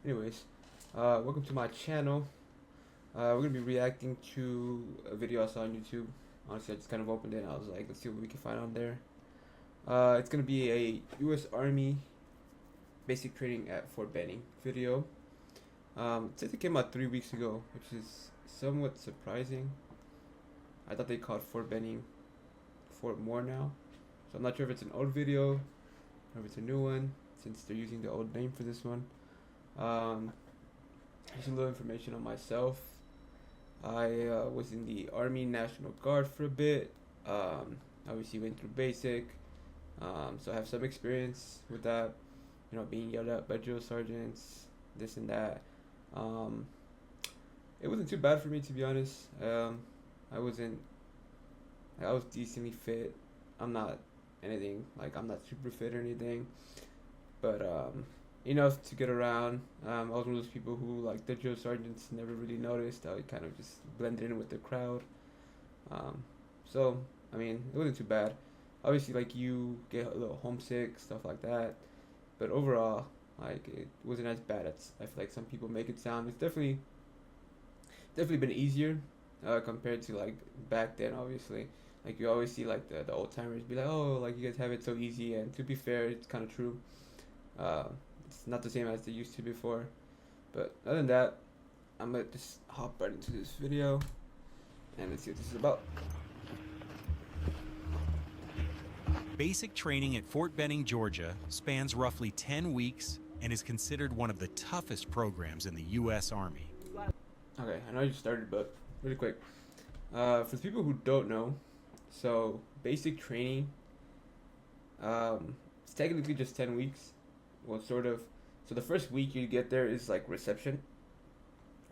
Anyways, welcome to my channel. We're gonna be reacting to a video I saw on YouTube. Honestly, I just kind of opened it and I was like, let's see what we can find on there. It's gonna be a U.S. Army basic training at Fort Benning video. It says it came out 3 weeks ago, which is somewhat surprising. I thought they called Fort Benning Fort Moore now, so I'm not sure if it's an old video or if it's a new one, since they're using the old name for this one. Just a little information on myself. I was in the Army National Guard for a bit. Obviously went through basic, so I have some experience with that. You know, being yelled at by drill sergeants, this and that. It wasn't too bad for me, to be honest. I was decently fit. I'm not anything like I'm not super fit or anything, but enough to get around. I was one of those people who, like, the drill sergeants never really noticed. I kind of just blended in with the crowd. So I mean, it wasn't too bad. Obviously, like, you get a little homesick, stuff like that, but overall, like, it wasn't as bad as I feel like some people make it sound. It's definitely been easier compared to, like, back then. Obviously, like, you always see, like, the old timers be like, oh, like, you guys have it so easy, and to be fair, it's kind of true. Uh, it's not the same as they used to before. But other than that, I'm gonna just hop right into this video and let's see what this is about. Basic training at Fort Benning, Georgia spans roughly 10 weeks and is considered one of the toughest programs in the U.S. Army. Okay, I know you started, but really quick. For the people who don't know, so basic training, it's technically just 10 weeks. Well, sort of. So the first week you get there is like reception,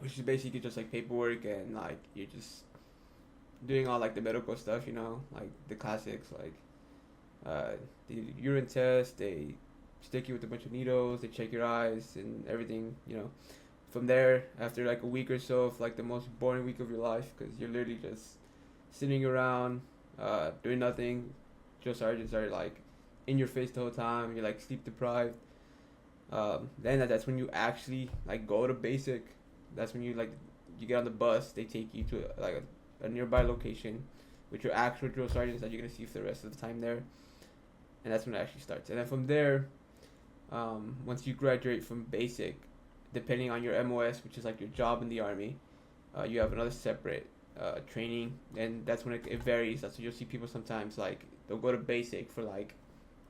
which is basically just like paperwork and like you're just doing all like the medical stuff, you know, like the classics, like the urine test. They stick you with a bunch of needles. They check your eyes and everything, you know. From there, after like a week or so of like the most boring week of your life, because you're literally just sitting around, doing nothing. Drill sergeants are like in your face the whole time. You're like sleep deprived. Then that's when you actually like go to basic. That's when you get on the bus. They take you to like a nearby location with your actual drill sergeants that you're gonna see for the rest of the time there, and that's when it actually starts. And then from there, once you graduate from basic, depending on your MOS, which is like your job in the Army, you have another separate training, and that's when it varies. That's when you'll see people sometimes like they'll go to basic for like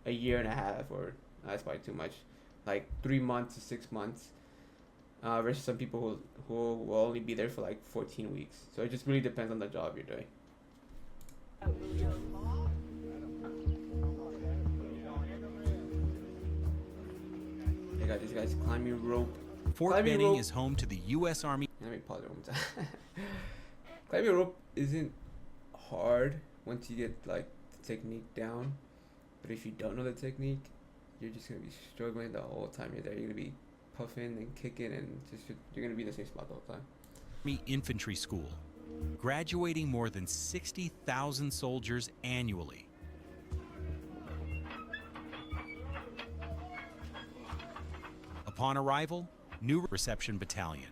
a year and a half, or that's probably too much, like 3 months to 6 months, versus some people who will only be there for like 14 weeks. So it just really depends on the job you're doing. They got these guys climbing rope. Fort Climbing Benning rope. is home to the U.S. Army. Let me pause it one more time. Climbing rope isn't hard once you get like the technique down, but if you don't know the technique, you're just gonna be struggling the whole time you're there. You're gonna be puffing and kicking, and just you're gonna be in the same spot the whole time. Army Infantry School, graduating more than 60,000 soldiers annually. Upon arrival, New Reception Battalion,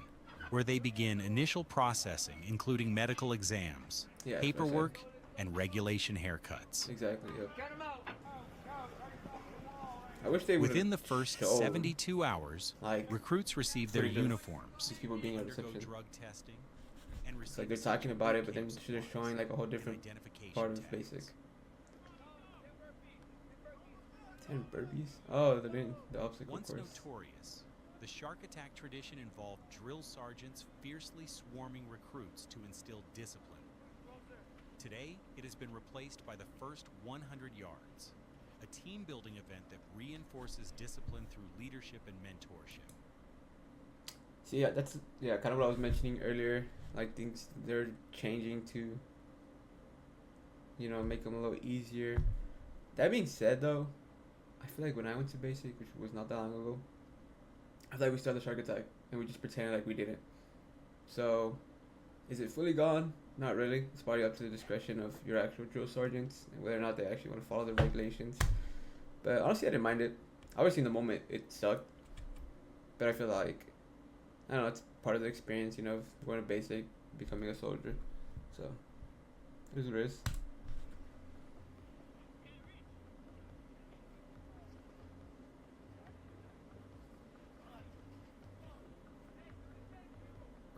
where they begin initial processing, including medical exams, Yeah, that's what I said. paperwork, and regulation haircuts. Exactly. Yep. I wish they would. Within the first 72 hours, like recruits receive their footage of uniforms, these people being at undergo reception. drug testing, and It's like receive they're talking about it, but then camps, they're showing like a whole different and identification part of tags. basic. 10 burpees? Oh, they're doing the obstacle Once course. notorious, the shark attack tradition involved drill sergeants fiercely swarming recruits to instill discipline. Today, it has been replaced by the first 100 yards, a team-building event that reinforces discipline through leadership and mentorship. So yeah, that's kind of what I was mentioning earlier. Like, things they're changing to, you know, make them a little easier. That being said, though, I feel like when I went to basic, which was not that long ago, I feel like we started the shark attack and we just pretended like we didn't. So, is it fully gone? Not really. It's probably up to the discretion of your actual drill sergeants and whether or not they actually want to follow the regulations. But honestly, I didn't mind it. Obviously, in the moment, it sucked. But I feel like I don't know, it's part of the experience, you know, of going to basic, becoming a soldier. So it is what it is.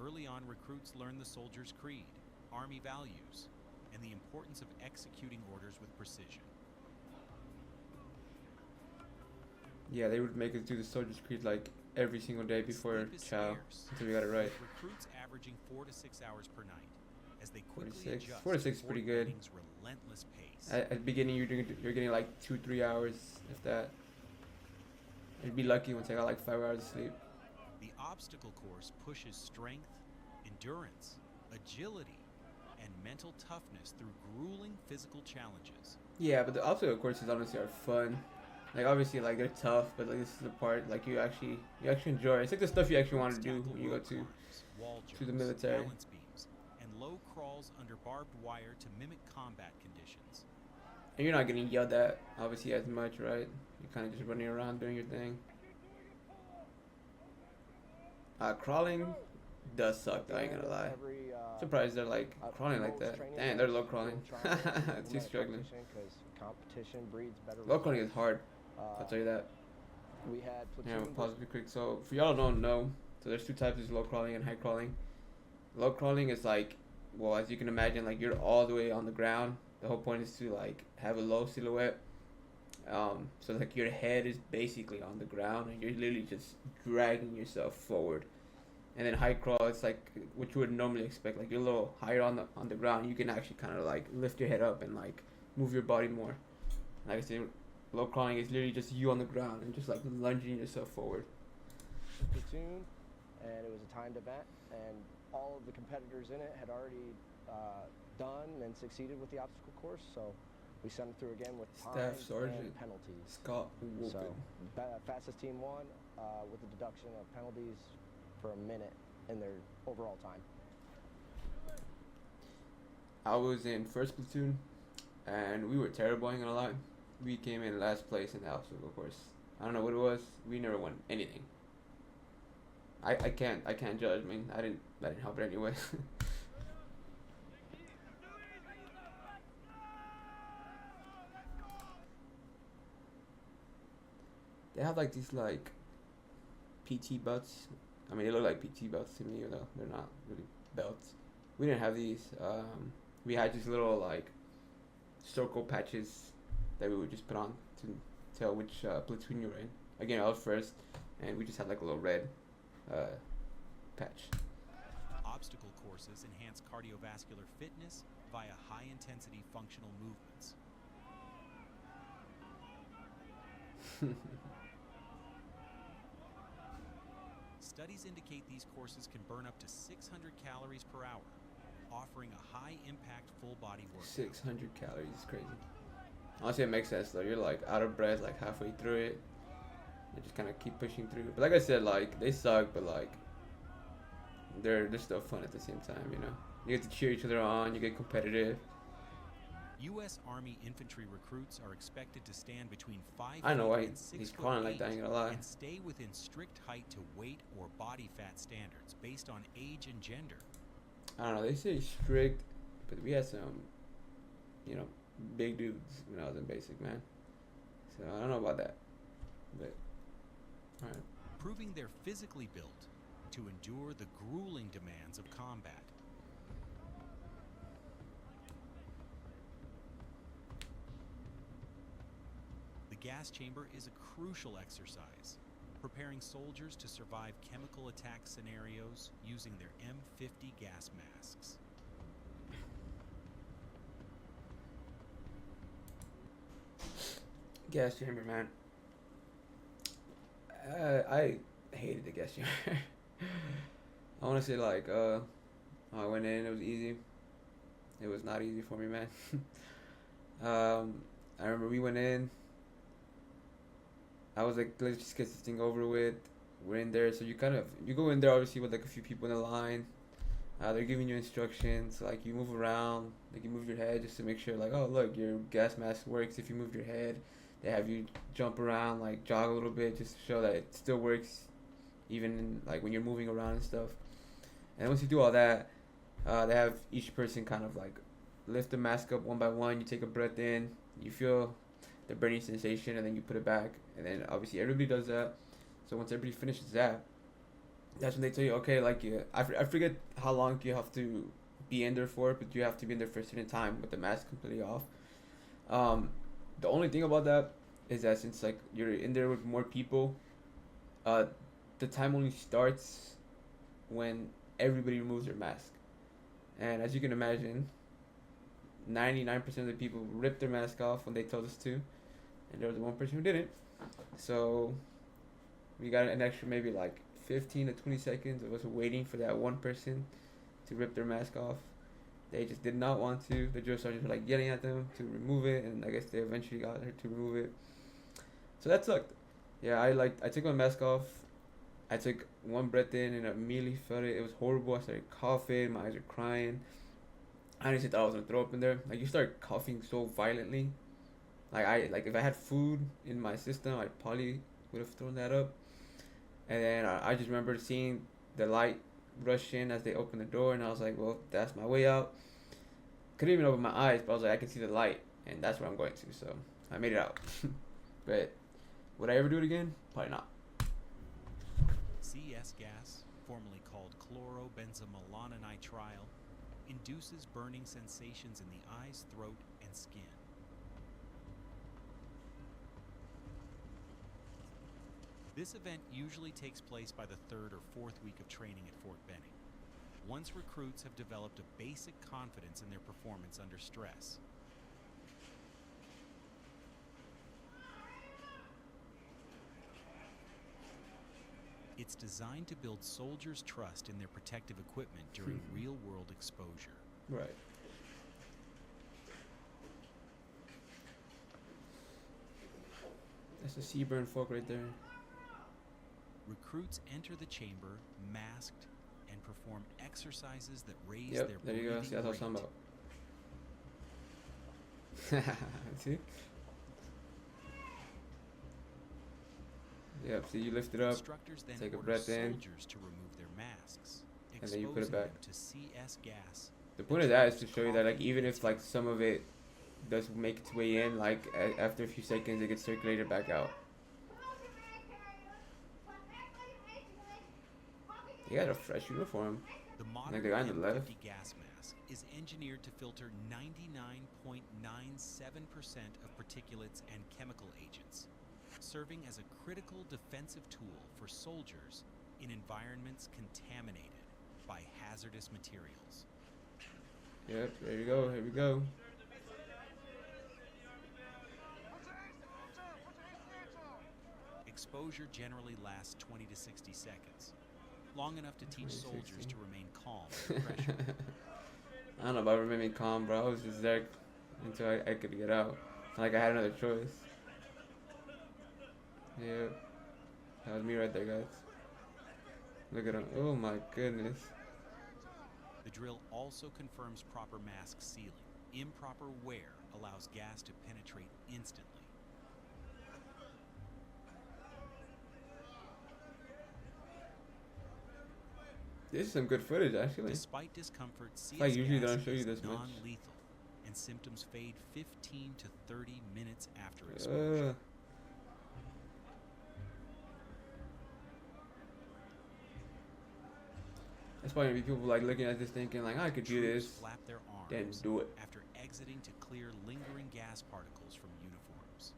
Early on, recruits learn the soldier's creed, Army values, and the importance of executing orders with precision. Yeah, they would make us do the Soldier's Creed like every single day before Sleep is chow scarce, until we got it right. with recruits averaging 4 to 6 hours per night as they quickly 46. adjust 46 is to pretty Fort good. Benning's relentless pace. At the beginning, you're getting like 2-3 hours, if that. I'd be lucky once I got like 5 hours of sleep. The obstacle course pushes strength, endurance, agility, and mental toughness through grueling physical challenges. Yeah, but the obstacle courses honestly are fun. Like obviously, like they're tough, but like this is the part like you actually enjoy. It's like the stuff you actually want to do Tackle when you go rope to. climbs, wall to the jumps, military. balance beams, and low crawls under barbed wire to mimic combat conditions. And you're not getting yelled at obviously as much, right? You're kind of just running around doing your thing. Crawling does suck though, I ain't gonna lie. Surprised they're like crawling like that. Damn, they're low crawling. Too struggling. Competition breeds better Low crawling is hard, I'll tell you that. We had Yeah, platoon pause it quick. So for y'all who don't know, so there's two types: there's low crawling and high crawling. Low crawling is like, well, as you can imagine, like you're all the way on the ground. The whole point is to like have a low silhouette. So like your head is basically on the ground and you're literally just dragging yourself forward. And then high crawl, it's like what you would normally expect. Like you're a little higher on the ground. You can actually kind of like lift your head up and like move your body more. Like I said, low crawling is literally just you on the ground and just like lunging yourself forward. platoon, and it was a timed event, and all of the competitors in it had already done and succeeded with the obstacle course. So we sent them through again with Staff times Sergeant and penalties. Scott Whoopin. So fastest team won with the deduction of penalties for a minute in their overall time. I was in first platoon, and we were terrible. I ain't gonna lie. We came in last place in the obstacle course. I don't know what it was. We never won anything. I can't judge. I mean, I didn't help it anyway. They have like these like PT belts. I mean, they look like PT belts to me, though they're not really belts. We didn't have these. We had these little like circle patches that we would just put on to tell which platoon you were in. Again, I was first, and we just had like a little red patch. Obstacle courses enhance cardiovascular fitness via high-intensity functional movements. Studies indicate these courses can burn up to 600 calories per hour, offering a high-impact full-body workout. 600 calories is crazy. Honestly, it makes sense though. You're like out of breath like halfway through it. You just kind of keep pushing through. But like I said, like they suck, but like they're still fun at the same time. You know, you get to cheer each other on. You get competitive. U.S. Army infantry recruits are expected to stand between 5 I know feet why and 6 he's foot crawling like that. I 8 ain't gonna lie. and stay within strict height to weight or body fat standards based on age and gender. I don't know. They say strict, but we had some, you know, big dudes when I was in basic, man. So I don't know about that. But all right. Proving they're physically built to endure the grueling demands of combat. The gas chamber is a crucial exercise, preparing soldiers to survive chemical attack scenarios using their M50 gas masks. Gas chamber, man. I hated the gas chamber. I want to say like I went in, it was easy. It was not easy for me, man. I remember we went in. I was like, let's just get this thing over with. We're in there, so you go in there obviously with like a few people in the line. They're giving you instructions, like you move around, like you move your head just to make sure, like, oh look, your gas mask works if you move your head. They have you jump around, like jog a little bit, just to show that it still works, even in, like when you're moving around and stuff. And once you do all that, they have each person kind of like lift the mask up one by one. You take a breath in, you feel the burning sensation, and then you put it back. And then obviously everybody does that. So once everybody finishes that, that's when they tell you, okay, like I forget how long you have to be in there for, but you have to be in there for a certain time with the mask completely off. The only thing about that is that since like you're in there with more people, the time only starts when everybody removes their mask. And as you can imagine, 99% of the people ripped their mask off when they told us to, and there was one person who didn't. So we got an extra maybe like 15 to 20 seconds of us waiting for that one person to rip their mask off. They just did not want to. The drill sergeants were like yelling at them to remove it, and I guess they eventually got her to remove it. So that sucked. Yeah, I took my mask off. I took one breath in and immediately felt it. It was horrible. I started coughing. My eyes were crying. I honestly thought I was gonna throw up in there. Like you start coughing so violently. Like if I had food in my system, I probably would have thrown that up. And then I just remember seeing the light rush in as they opened the door, and I was like, well, that's my way out. Couldn't even open my eyes, but I was like, I can see the light, and that's where I'm going to. So I made it out. But would I ever do it again? Probably not. CS gas, formerly called chlorobenzamylonitrile, induces burning sensations in the eyes, throat, and skin. This event usually takes place by the third or fourth week of training at Fort Benning, once recruits have developed a basic confidence in their performance under stress. It's designed to build soldiers' trust in their protective equipment during real-world exposure. Right. That's the Seaburn folk right there. Recruits enter the chamber masked and perform exercises that raise Yep, their there you go. breathing See, that's what I'm rate. talking about. See? Yep, so you lift it up, Instructors then take a order breath in, soldiers to remove their masks, and then you put it exposing back. them to CS gas. The point of that is to show you that like even if like some of it does make its way in, like after a few seconds it gets circulated back out. He got a fresh uniform. The Like modern the guy on the left. M50 gas mask is engineered to filter 99.97% of particulates and chemical agents, serving as a critical defensive tool for soldiers in environments contaminated by hazardous materials. Yep, there you go. Here we go. Exposure generally lasts 20 to 60 seconds, long enough to teach 20, soldiers 60. to remain calm under pressure. I don't know about remaining calm, bro. I was just there until I could get out. It's not like I had another choice. Yeah, that was me right there, guys. Look at him. Oh my goodness. The drill also confirms proper mask sealing. Improper wear allows gas to penetrate instantly. This is some good footage, actually. Despite discomfort, CS like usually they gas don't show you is this much. non-lethal, and symptoms fade 15 to 30 minutes after exposure. That's probably gonna be people like looking at this thinking like I could do Troops this. flap their Then arms do it. after exiting to clear lingering gas particles from uniforms.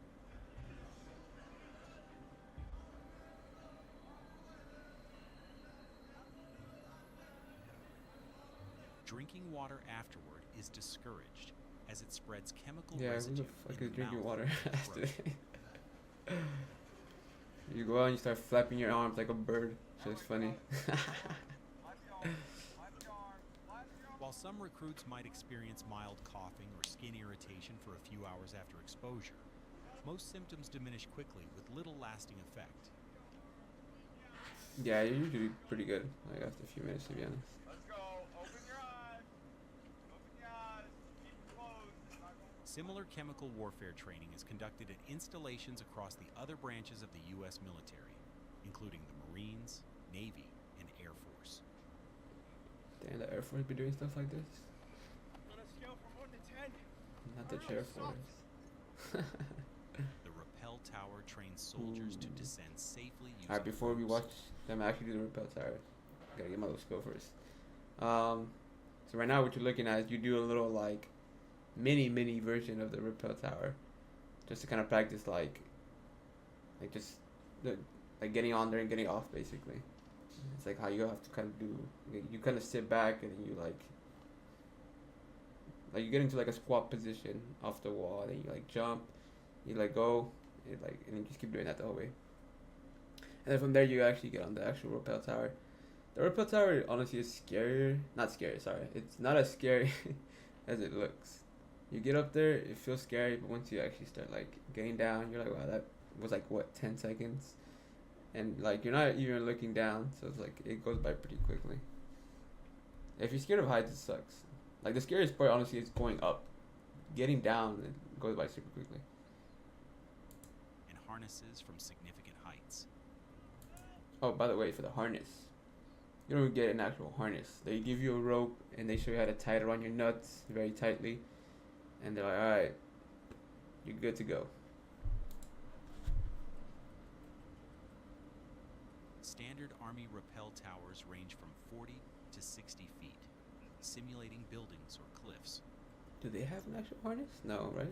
Drinking water afterward is discouraged as it spreads chemical Yeah, who residue the fuck in is the drinking mouth water and after throat. that? You go out and you start flapping your arms like a bird. So it's funny. While some recruits might experience mild coughing or skin irritation for a few hours after exposure, most symptoms diminish quickly with little lasting effect. Yeah, you're usually pretty good. Like after a few minutes, to be honest. Let's go. Open your eyes. Open your eyes. Keep them closed. Similar chemical warfare training is conducted at installations across the other branches of the U.S. military, including the Marines, Navy, and Air Force. Damn, the Air Force be doing stuff like this. On a scale from 1 to 10. Not the Air Force. The rappel tower trains soldiers to Ooh. descend safely using Alright, before we ropes. watch them actually do the rappel tower, gotta get my little skill first. So right now what you're looking at is you do a little like mini version of the rappel tower, just to kind of practice like just the like getting on there and getting off basically. It's like how you have to kind of do. You kind of sit back and then you like you get into like a squat position off the wall, then you like jump, you like go, and and you just keep doing that the whole way. And then from there you actually get on the actual rappel tower. The rappel tower honestly is scarier. Not scary, sorry. It's not as scary as it looks. You get up there, it feels scary, but once you actually start like getting down, you're like, wow, that was like what, 10 seconds? And like you're not even looking down, so it's like it goes by pretty quickly. If you're scared of heights, it sucks. Like the scariest part honestly is going up. Getting down, it goes by super quickly. And harnesses from significant heights. Oh, by the way, for the harness, you don't get an actual harness. They give you a rope and they show you how to tie it around your nuts very tightly. And they're like, alright, you're good to go. Standard Army rappel towers range from 40 to 60 feet, simulating buildings or cliffs. Do they have an actual harness? No, right?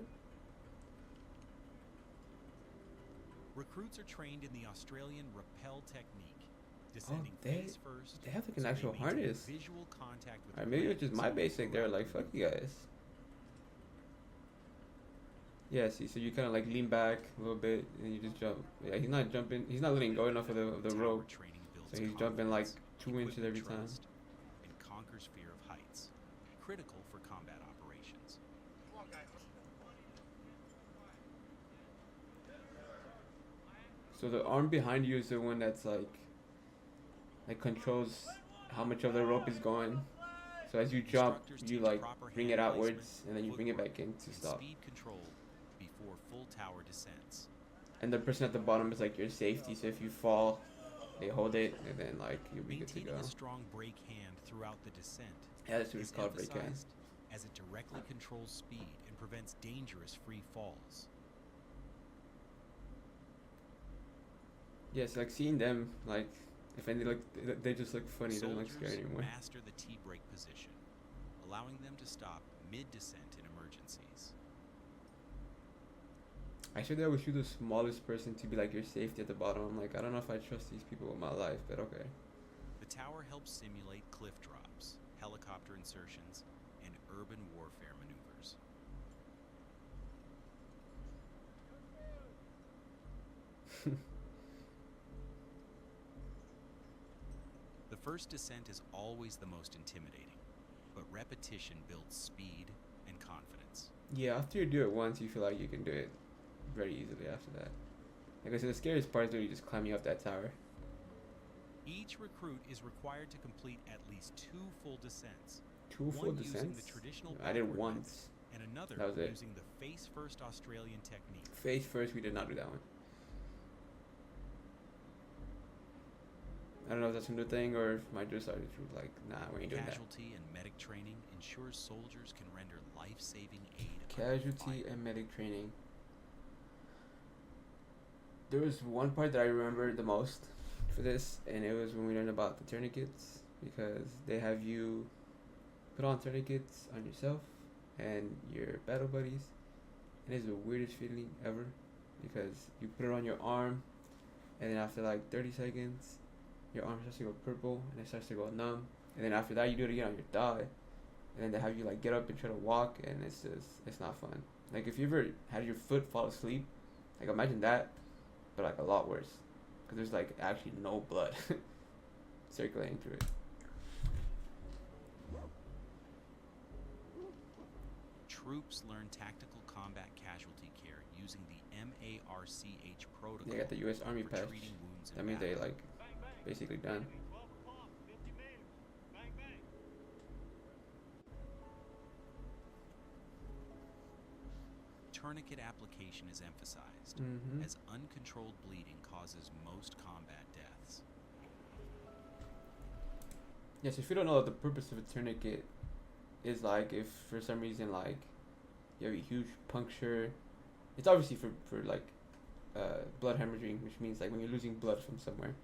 Recruits are trained in the Australian rappel technique, descending they- face first. they have like an so actual maintain harness. Visual contact with Alright, the maybe it's just ground my so basic. They're like, fuck you guys. Yeah, see, so you kind of like lean back a little bit and you just jump. Yeah, he's not jumping. He's not letting go enough of the Tower rope. training builds So he's jumping like confidence, 2 inches equipment every time. trust, and conquers fear of heights, critical for combat operations. Come on, guys. So the arm behind you is the one that's like controls how much of the rope is going. So as you jump, Instructors you teach like proper bring hand it outwards placement, and then you bring it footwork, back in to and stop. speed control before full tower descents. And the person at the bottom is like your safety. So if you fall, they hold it and then like you'll be good to Maintaining go. a strong brake hand throughout the descent Yeah, that's what is it's called, brake hand. emphasized as it directly controls speed and prevents dangerous free falls. Yes, like seeing them like if any look they just look funny. They don't look scary Soldiers anymore. master the T-brake position, allowing them to stop mid-descent in emergencies. I should always choose the smallest person to be like your safety at the bottom. I'm like, I don't know if I trust these people with my life, but okay. The tower helps simulate cliff drops, helicopter insertions, and urban warfare maneuvers. The first descent is always the most intimidating, but repetition builds speed and confidence. Yeah, after you do it once, you feel like you can do it very easily after that. Like I said, the scariest part is when you just climbing up that tower. Each recruit is required to complete at least 2 full descents, Two full one using descents? the traditional I did backward once. method, and another That was it. using the face-first Australian technique. Face first, we did not do that one. I don't know if that's a new thing or if my just started to like, nah, we ain't doing that. Casualty and medic training ensures soldiers can render life-saving aid under Casualty fire. and medic training. There was one part that I remember the most for this, and it was when we learned about the tourniquets, because they have you put on tourniquets on yourself and your battle buddies, and it's the weirdest feeling ever, because you put it on your arm, and then after like 30 seconds, your arm starts to go purple, and it starts to go numb, and then after that you do it again on your thigh, and then they have you like get up and try to walk, and it's not fun. Like if you ever had your foot fall asleep, like imagine that, but like a lot worse, because there's like actually no blood circulating through it. Troops learn tactical combat casualty care using the MARCH protocol. They got the U.S. Army for patch. treating wounds in That means they battle. like basically done. 12 o'clock, 50 meters. Bang, bang. Tourniquet application is emphasized, Mm-hmm. as uncontrolled bleeding causes most combat deaths. Yes, if you don't know, the purpose of a tourniquet is like if for some reason like you have a huge puncture, it's obviously for like blood hemorrhaging, which means like when you're losing blood from somewhere.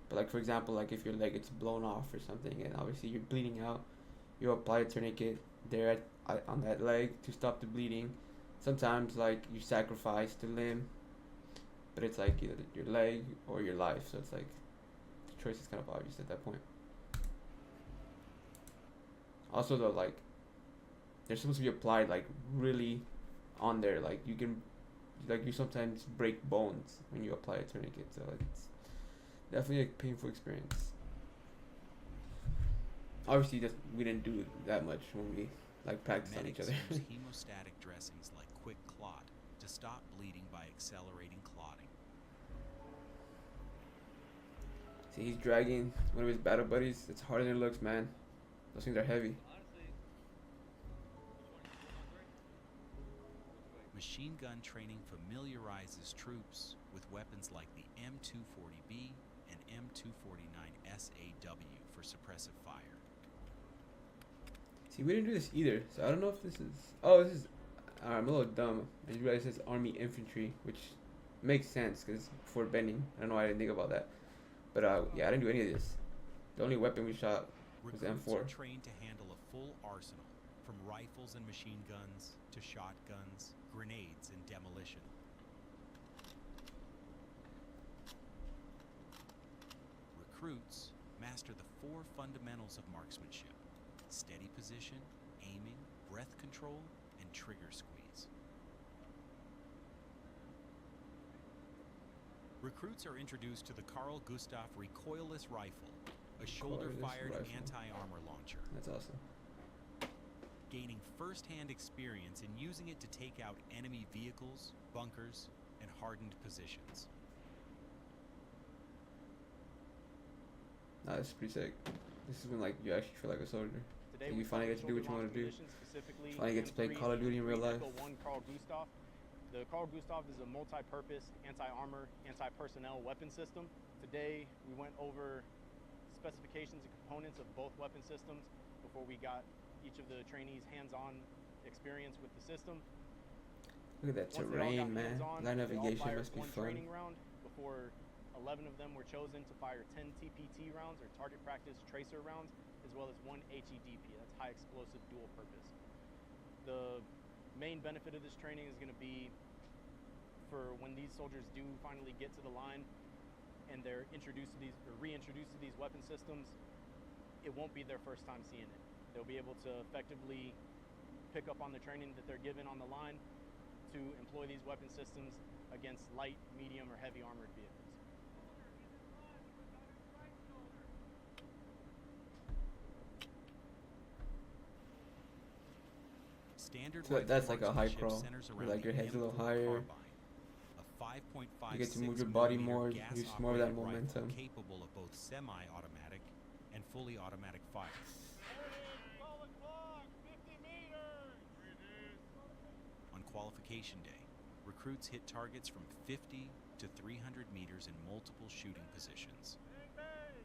But like for example, like if your leg gets blown off or something, and obviously you're bleeding out, you apply a tourniquet there on that leg to stop the bleeding. Sometimes like you sacrifice the limb, but it's like either your leg or your life, so it's like the choice is kind of obvious at that point. Also though, like they're supposed to be applied like really on there, like you can like you sometimes break bones when you apply a tourniquet, so like it's definitely a painful experience. Obviously just we didn't do that much when we like practiced on each Medics other. use hemostatic dressings like Quick Clot to stop bleeding by accelerating clotting. See, he's dragging one of his battle buddies. It's harder than it looks, man. Those things are heavy. Machine gun training familiarizes troops with weapons like the M240B and M249 SAW for suppressive fire. See, we didn't do this either, so I don't know if this is. Oh, this is. I'm a little dumb. I just realized it says Army Infantry, which makes sense because Fort Benning. I don't know why I didn't think about that. But yeah, I didn't do any of this. The only weapon we shot was Recruits M4. are trained to handle a full arsenal, from rifles and machine guns to shotguns, grenades, and demolition. Recruits master the four fundamentals of marksmanship: steady position, aiming, breath control, and trigger squeeze. Recruits are introduced to the Carl Gustav recoilless rifle, a shoulder-fired rifle. anti-armor launcher, That's awesome. gaining first-hand experience in using it to take out enemy vehicles, bunkers, and hardened positions. Nah, this is pretty sick. This is when like you actually feel like a soldier. Today You we finally covered get to do what you shoulder wanna launch do. conditions, specifically Finally get to play M3 Call of Duty in real life. Echo 1 Carl Gustav. The Carl Gustav is a multi-purpose anti-armor, anti-personnel weapon system. Today we went over specifications and components of both weapon systems before we got each of the trainees hands-on experience with the system. Look at that Once they all terrain, got man. hands-on, Land they all navigation fired must be one fun. training round before 11 of them were chosen to fire 10 TPT rounds, or target practice tracer rounds, as well as one HEDP, that's high explosive dual purpose. The main benefit of this training is going to be for when these soldiers do finally get to the line and they're introduced to these or reintroduced to these weapon systems, it won't be their first time seeing it. They'll be able to effectively pick up on the training that they're given on the line to employ these weapon systems against light, medium, or heavy armored vehicles. Standard So that's rifle like a high marksmanship crawl, centers where, around like, your the head's a little M4 higher. carbine, a 5.56 You get to move your body more, millimeter use more of that gas-operated rifle momentum. capable of both semi-automatic and fully automatic fire. Solid clock, 50 meters! On qualification day, recruits hit targets from 50 to 300 meters in multiple shooting positions. Bang, bang!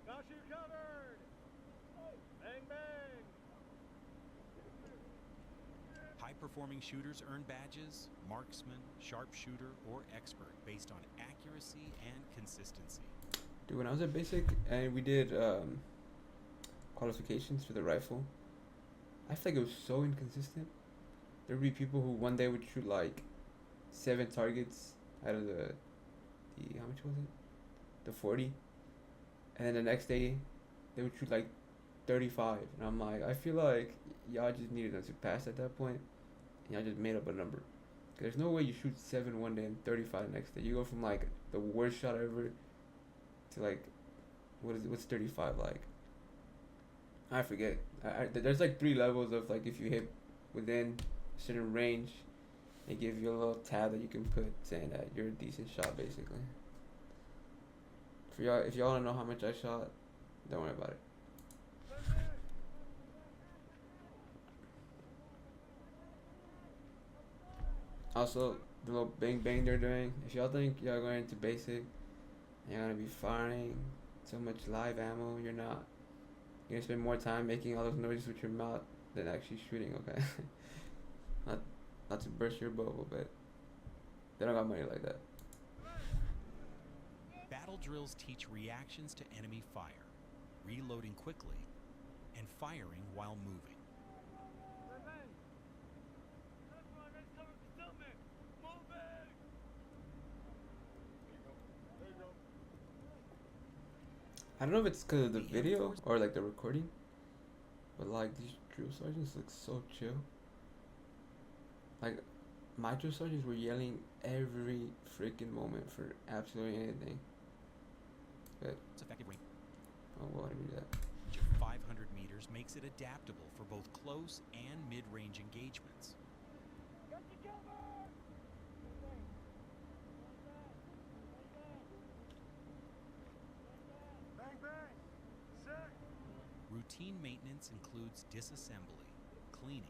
Got you covered! Bang, bang! High-performing shooters earn badges, marksman, sharpshooter, or expert based on accuracy and consistency. Dude, when I was at basic and we did qualifications for the rifle, I feel like it was so inconsistent. There would be people who one day would shoot like 7 targets out of the how much was it? The 40. And then the next day they would shoot like 35. And I'm like, I feel like y'all just needed us to pass at that point. And y'all just made up a number. 'Cause there's no way you shoot 7 one day and 35 the next day. You go from like the worst shot ever to like, what's 35 like? I forget. There's like 3 levels of like if you hit within a certain range, they give you a little tab that you can put saying that you're a decent shot basically. For y'all, if y'all don't know how much I shot, don't worry about it. Also, the little bang bang they're doing. If y'all think y'all going into basic, and you're gonna be firing so much live ammo. You're gonna spend more time making all those noises with your mouth than actually shooting. Okay, not to burst your bubble, but they don't got money like that. Battle drills teach reactions to enemy fire, reloading quickly, and firing while moving. I don't know if it's because of the The video enforced- or like the recording, but like these drill sergeants look so chill. Like my drill sergeants were yelling every freaking moment for absolutely anything. Its effective range Oh, well, I didn't do that. of 500 meters makes it adaptable for both close and mid-range engagements. Routine maintenance includes disassembly, cleaning,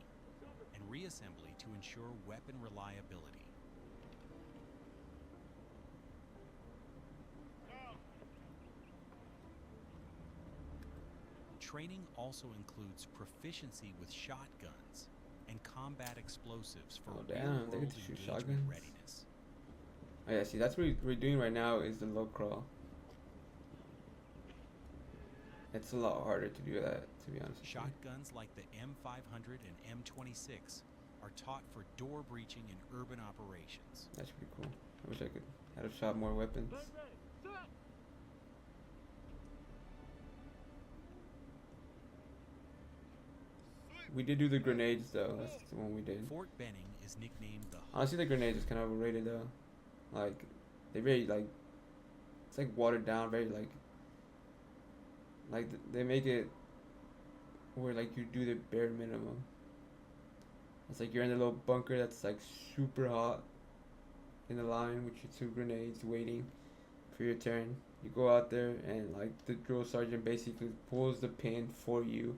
and reassembly to ensure weapon reliability. Training also includes proficiency with shotguns and combat explosives for Oh, damn, they get real-world to shoot engagement shotguns? readiness. Oh yeah, see that's what we're doing right now is the low crawl. It's a lot harder to do that, to be honest with you. Shotguns like the M500 and M26 are taught for door breaching in urban operations. That's pretty cool. I wish I could have shot more weapons. We did do the grenades though. That's the one we did. Fort Benning is nicknamed the Honestly, the grenades is kind of overrated though. Like, they very like, it's like watered down, very like they make it where like you do the bare minimum. It's like you're in a little bunker that's like super hot in the line with your 2 grenades waiting for your turn. You go out there and like the drill sergeant basically pulls the pin for you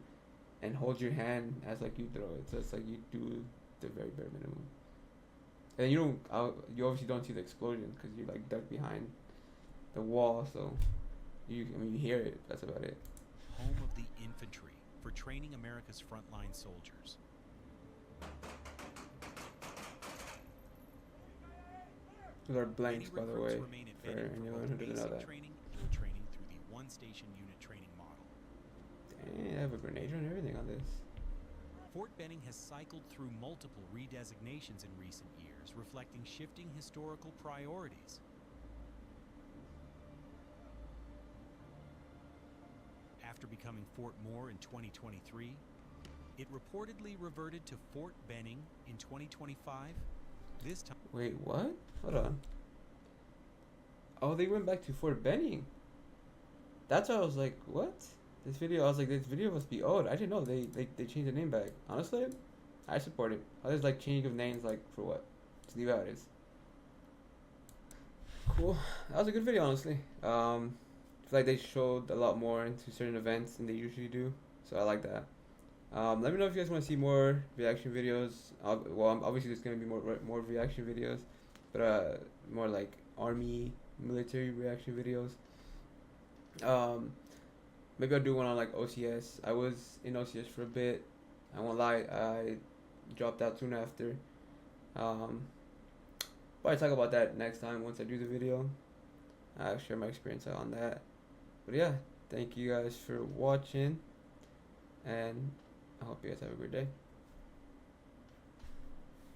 and holds your hand as like you throw it. So it's like you do the very bare minimum. And you obviously don't see the explosion because you're like ducked behind the wall. So you hear it. That's about it. home of the infantry for training America's frontline soldiers. Those are blanks, Many by the recruits way, remain for embedded for anyone both who doesn't know basic that. training and field training through the one-station unit training model. Dang, I have a grenade and everything on this. Fort Benning has cycled through multiple redesignations in recent years, reflecting shifting historical priorities. After becoming Fort Moore in 2023, it reportedly reverted to Fort Benning in 2025. This time, Wait, what? Hold on. Oh, they went back to Fort Benning. That's why I was like, what? This video must be old. I didn't know they changed the name back. Honestly, I support it. I just like changing of names, like, for what? Just leave it how it is. Cool. That was a good video, honestly. I feel like they showed a lot more into certain events than they usually do, so I like that. Let me know if you guys want to see more reaction videos. Obviously there's gonna be more reaction videos, but more like army, military reaction videos. Maybe I'll do one on like OCS. I was in OCS for a bit. I won't lie, I dropped out soon after. But I talk about that next time once I do the video. I'll share my experience on that. But yeah, thank you guys for watching, and I hope you guys have a great day.